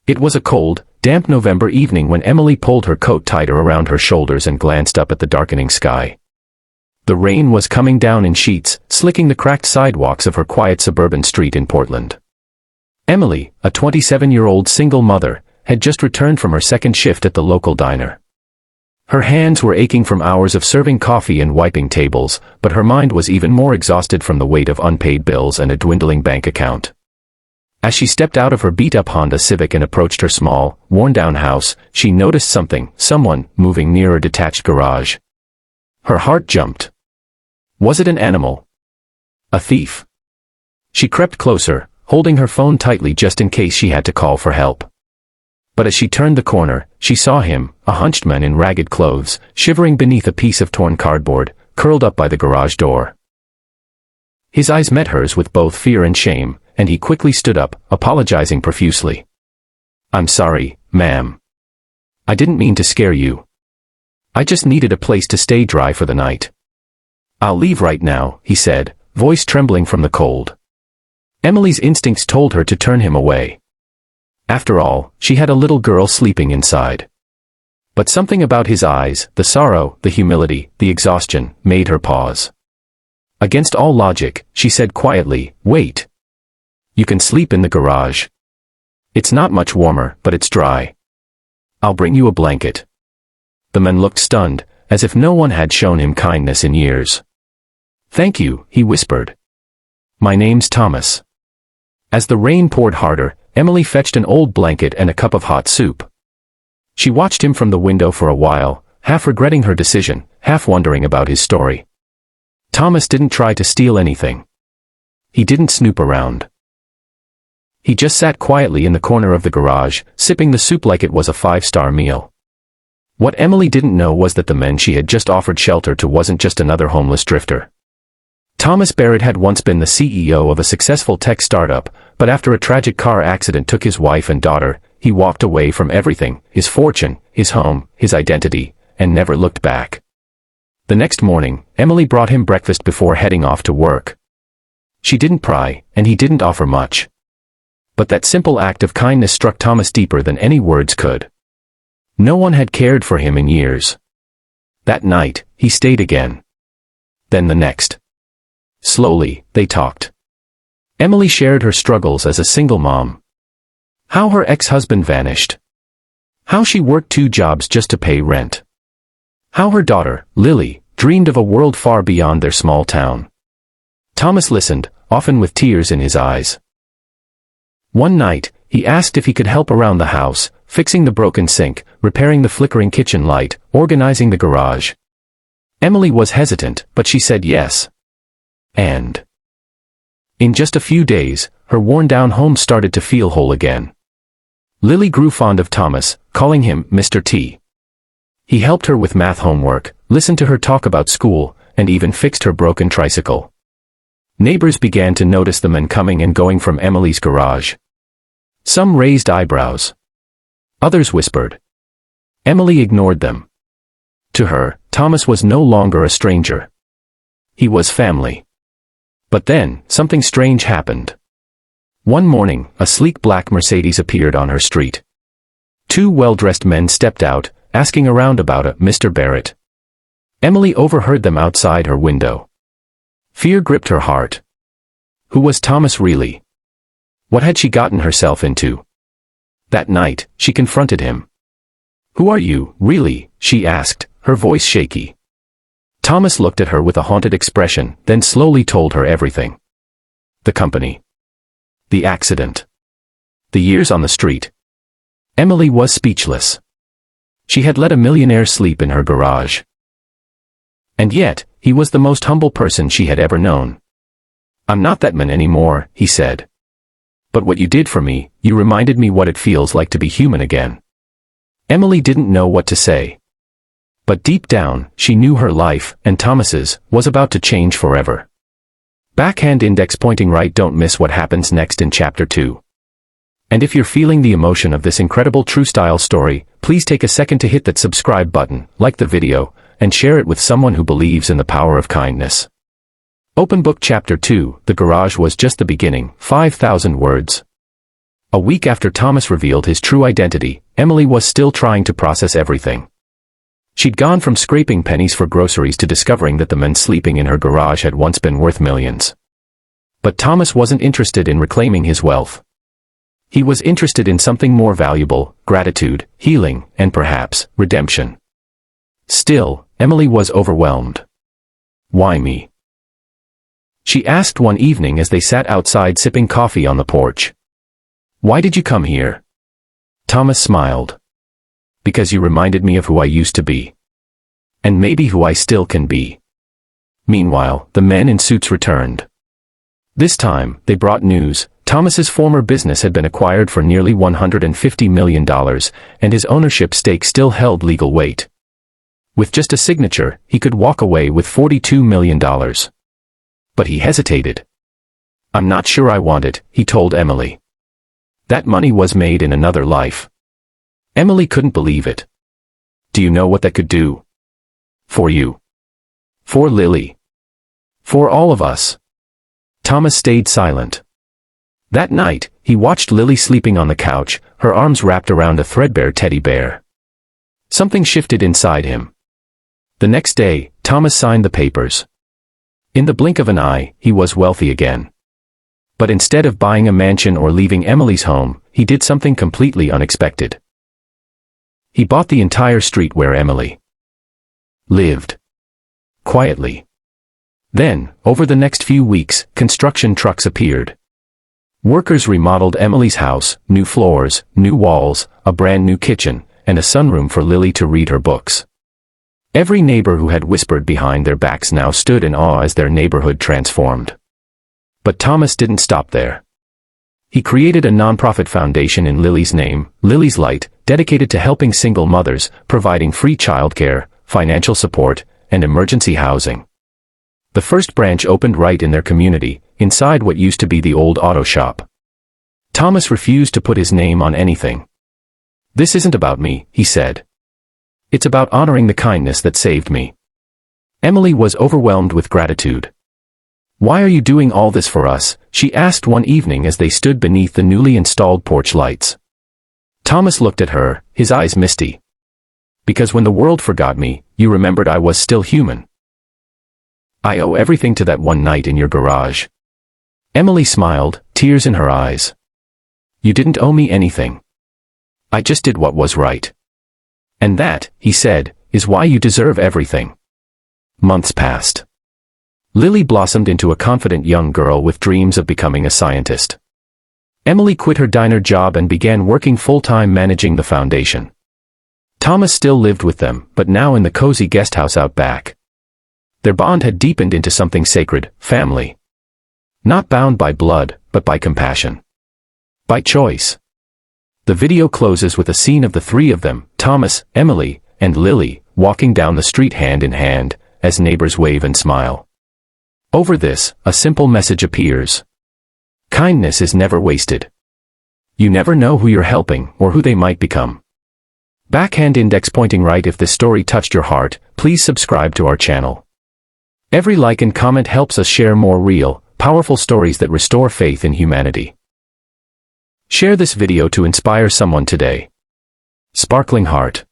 It was a cold, damp November evening when Emily pulled her coat tighter around her shoulders and glanced up at the darkening sky. The rain was coming down in sheets, slicking the cracked sidewalks of her quiet suburban street in Portland. Emily, a 27-year-old single mother, had just returned from her second shift at the local diner. Her hands were aching from hours of serving coffee and wiping tables, but her mind was even more exhausted from the weight of unpaid bills and a dwindling bank account. As she stepped out of her beat-up Honda Civic and approached her small, worn-down house, she noticed someone, moving near a detached garage. Her heart jumped. Was it an animal? A thief? She crept closer, holding her phone tightly just in case she had to call for help. But as she turned the corner, she saw him, a hunched man in ragged clothes, shivering beneath a piece of torn cardboard, curled up by the garage door. His eyes met hers with both fear and shame, and he quickly stood up, apologizing profusely. "I'm sorry, ma'am. I didn't mean to scare you. I just needed a place to stay dry for the night." "I'll leave right now," he said, voice trembling from the cold. Emily's instincts told her to turn him away. After all, she had a little girl sleeping inside. But something about his eyes, the sorrow, the humility, the exhaustion, made her pause. Against all logic, she said quietly, "Wait. You can sleep in the garage. It's not much warmer, but it's dry. I'll bring you a blanket." The man looked stunned, as if no one had shown him kindness in years. "Thank you," he whispered. "My name's Thomas." As the rain poured harder, Emily fetched an old blanket and a cup of hot soup. She watched him from the window for a while, half regretting her decision, half wondering about his story. Thomas didn't try to steal anything. He didn't snoop around. He just sat quietly in the corner of the garage, sipping the soup like it was a five-star meal. What Emily didn't know was that the man she had just offered shelter to wasn't just another homeless drifter. Thomas Barrett had once been the CEO of a successful tech startup, but after a tragic car accident took his wife and daughter, he walked away from everything, his fortune, his home, his identity, and never looked back. The next morning, Emily brought him breakfast before heading off to work. She didn't pry, and he didn't offer much. But that simple act of kindness struck Thomas deeper than any words could. No one had cared for him in years. That night, he stayed again. Then the next. Slowly, they talked. Emily shared her struggles as a single mom. How her ex-husband vanished. How she worked 2 jobs just to pay rent. How her daughter, Lily, dreamed of a world far beyond their small town. Thomas listened, often with tears in his eyes. One night, he asked if he could help around the house, fixing the broken sink, repairing the flickering kitchen light, organizing the garage. Emily was hesitant, but she said yes. And in just a few days, her worn-down home started to feel whole again. Lily grew fond of Thomas, calling him Mr. T. He helped her with math homework, listened to her talk about school, and even fixed her broken tricycle. Neighbors began to notice the men coming and going from Emily's garage. Some raised eyebrows. Others whispered. Emily ignored them. To her, Thomas was no longer a stranger. He was family. But then, something strange happened. One morning, a sleek black Mercedes appeared on her street. 2 well-dressed men stepped out, asking around about a Mr. Barrett. Emily overheard them outside her window. Fear gripped her heart. Who was Thomas really? What had she gotten herself into? That night, she confronted him. "Who are you, really?" she asked, her voice shaky. Thomas looked at her with a haunted expression, then slowly told her everything. The company. The accident. The years on the street. Emily was speechless. She had let a millionaire sleep in her garage. And yet, he was the most humble person she had ever known. "I'm not that man anymore," he said. "But what you did for me, you reminded me what it feels like to be human again." Emily didn't know what to say. But deep down, she knew her life, and Thomas's, was about to change forever. Backhand index pointing right. Don't miss what happens next in Chapter 2. And if you're feeling the emotion of this incredible true-style story, please take a second to hit that subscribe button, like the video, and share it with someone who believes in the power of kindness. Open Book Chapter 2, The Garage was just the beginning, 5,000 words. A week after Thomas revealed his true identity, Emily was still trying to process everything. She'd gone from scraping pennies for groceries to discovering that the men sleeping in her garage had once been worth millions. But Thomas wasn't interested in reclaiming his wealth. He was interested in something more valuable: gratitude, healing, and perhaps, redemption. Still, Emily was overwhelmed. "Why me?" she asked one evening as they sat outside sipping coffee on the porch. "Why did you come here?" Thomas smiled. "Because you reminded me of who I used to be. And maybe who I still can be." Meanwhile, the men in suits returned. This time, they brought news. Thomas's former business had been acquired for nearly $150 million, and his ownership stake still held legal weight. With just a signature, he could walk away with $42 million. But he hesitated. "I'm not sure I want it," he told Emily. That money was made in another life. Emily couldn't believe it. "Do you know what that could do? For you. For Lily. For all of us." Thomas stayed silent. That night, he watched Lily sleeping on the couch, her arms wrapped around a threadbare teddy bear. Something shifted inside him. The next day, Thomas signed the papers. In the blink of an eye, he was wealthy again. But instead of buying a mansion or leaving Emily's home, he did something completely unexpected. He bought the entire street where Emily lived. Quietly. Then, over the next few weeks, construction trucks appeared. Workers remodeled Emily's house: new floors, new walls, a brand new kitchen, and a sunroom for Lily to read her books. Every neighbor who had whispered behind their backs now stood in awe as their neighborhood transformed. But Thomas didn't stop there. He created a nonprofit foundation in Lily's name, Lily's Light, dedicated to helping single mothers, providing free childcare, financial support, and emergency housing. The first branch opened right in their community, inside what used to be the old auto shop. Thomas refused to put his name on anything. "This isn't about me," he said. "It's about honoring the kindness that saved me." Emily was overwhelmed with gratitude. "Why are you doing all this for us?" she asked one evening as they stood beneath the newly installed porch lights. Thomas looked at her, his eyes misty. "Because when the world forgot me, you remembered I was still human. I owe everything to that one night in your garage." Emily smiled, tears in her eyes. "You didn't owe me anything. I just did what was right. And that," he said, "is why you deserve everything." Months passed. Lily blossomed into a confident young girl with dreams of becoming a scientist. Emily quit her diner job and began working full-time managing the foundation. Thomas still lived with them, but now in the cozy guest house out back. Their bond had deepened into something sacred: family. Not bound by blood, but by compassion. By choice. The video closes with a scene of the three of them, Thomas, Emily, and Lily, walking down the street hand in hand, as neighbors wave and smile. Over this, a simple message appears. Kindness is never wasted. You never know who you're helping, or who they might become. Backhand index pointing right. If this story touched your heart, please subscribe to our channel. Every like and comment helps us share more real, powerful stories that restore faith in humanity. Share this video to inspire someone today. Sparkling Heart.